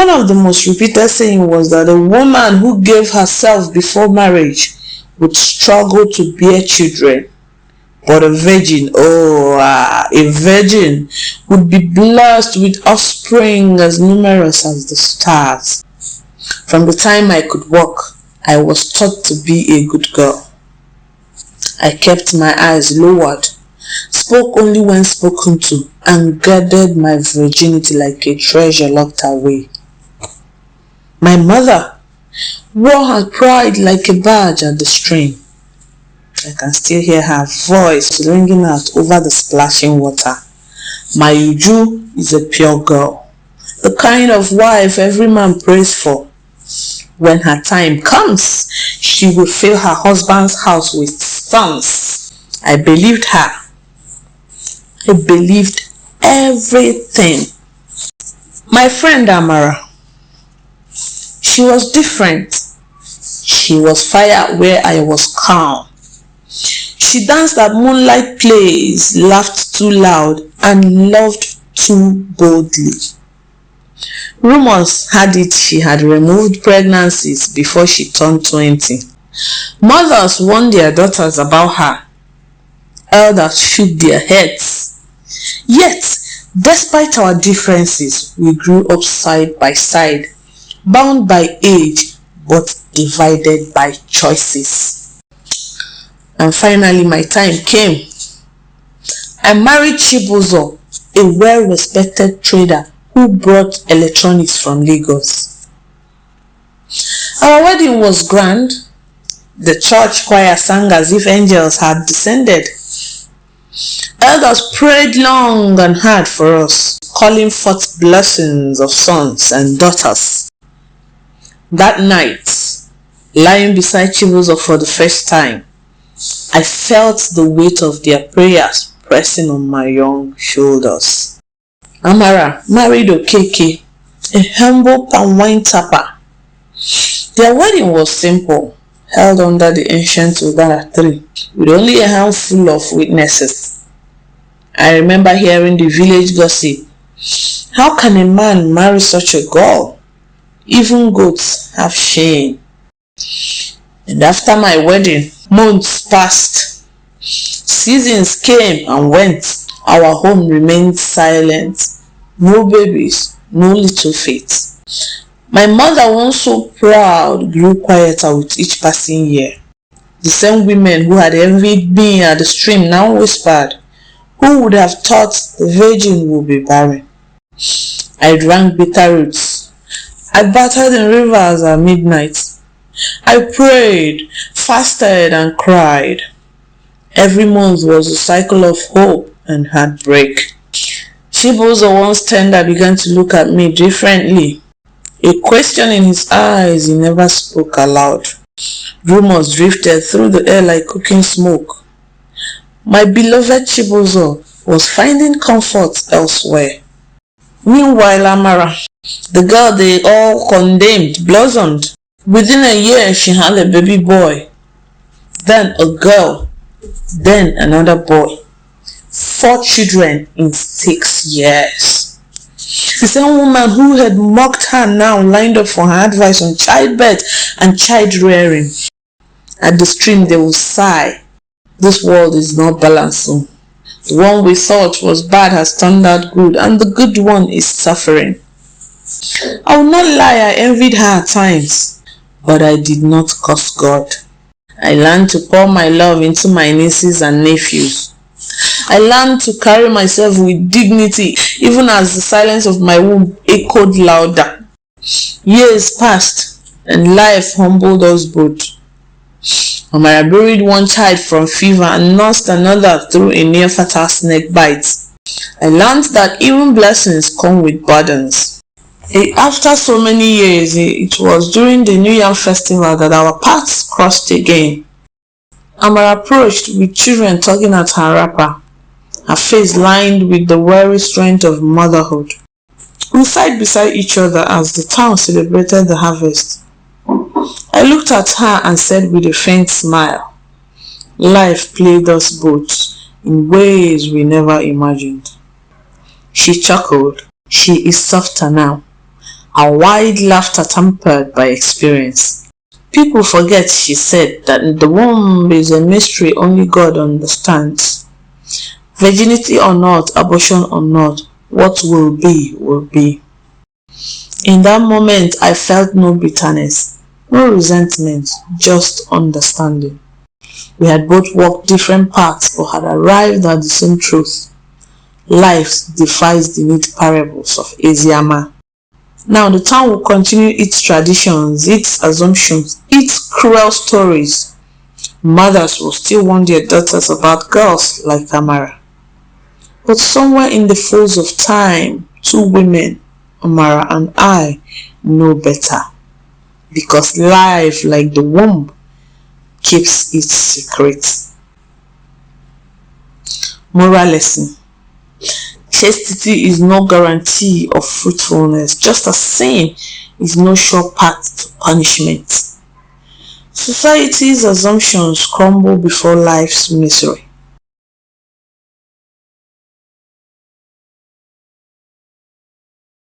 One of the most repeated saying was that a woman who gave herself before marriage would struggle to bear children, but a virgin, a virgin would be blessed with offspring as numerous as the stars. From the time I could walk, I was taught to be a good girl. I kept my eyes lowered, spoke only when spoken to, and guarded my virginity like a treasure locked away. My mother wore her pride like a badge at the stream. I can still hear her voice ringing out over the splashing water. My Uju is a pure girl, the kind of wife every man prays for. When her time comes, she will fill her husband's house with sons. I believed her. I believed everything. My friend Amara, she was different. She was fire where I was calm. She danced at moonlight plays, laughed too loud, and loved too boldly. Rumors had it she had removed pregnancies before she turned 20. Mothers warned their daughters about her. Elders shook their heads. Yet, despite our differences, we grew up side by side, bound by age, but divided by choices. And finally, my time came. I married Chibuzo, a well-respected trader who brought electronics from Lagos. Our wedding was grand. The church choir sang as if angels had descended. Elders prayed long and hard for us, calling forth blessings of sons and daughters. That night, lying beside Chibuzo for the first time, I felt the weight of their prayers pressing on my young shoulders. Amara married Okeke, a humble palm wine tapper. Their wedding was simple, held under the ancient Udara tree, with only a handful of witnesses. I remember hearing the village gossip. How can a man marry such a girl? Even goats have shame. And after my wedding, months passed. Seasons came and went. Our home remained silent. No babies, no little faith. My mother, once so proud, grew quieter with each passing year. The same women who had envied me at the stream now whispered, "Who would have thought the virgin would be barren?" I drank bitter roots. I battled in rivers at midnight. I prayed, fasted, and cried. Every month was a cycle of hope and heartbreak. Chibuzo, once tender, began to look at me differently. A question in his eyes he never spoke aloud. Rumors drifted through the air like cooking smoke. My beloved Chibuzo was finding comfort elsewhere. Meanwhile, Amara, the girl they all condemned, blossomed. Within a year, she had a baby boy, then a girl, then another boy. 4 children in 6 years. The same woman who had mocked her now lined up for her advice on childbirth and child rearing. At the stream, they will sigh. This world is not balancing. The one we thought was bad has turned out good, and the good one is suffering. I will not lie, I envied her at times, but I did not curse God. I learned to pour my love into my nieces and nephews. I learned to carry myself with dignity, even as the silence of my womb echoed louder. Years passed, and life humbled us both. Amara buried one child from fever and nursed another through a near-fatal snake bite. I learned that even blessings come with burdens. After so many years, it was during the New Yam festival that our paths crossed again. Amara approached with children tugging at her wrapper, her face lined with the weary strength of motherhood. We sat beside each other as the town celebrated the harvest. I looked at her and said with a faint smile, "Life played us both in ways we never imagined." She chuckled. She is softer now. her wide laughter tempered by experience. People forget she said that the womb is a mystery only God understands. Virginity or not, abortion or not, what will be, will be. In that moment, I felt no bitterness, no resentment, just understanding. We had both walked different paths but had arrived at the same truth. Life defies the neat parables of Eziama. Now the town will continue its traditions, its assumptions, its cruel stories. Mothers will still warn their daughters about girls like Amara. But somewhere in the folds of time, two women, Amara and I, know better. Because life, like the womb, keeps its secrets. Moral lesson. Chastity is no guarantee of fruitfulness, just as sin is no sure path to punishment. Society's assumptions crumble before life's misery.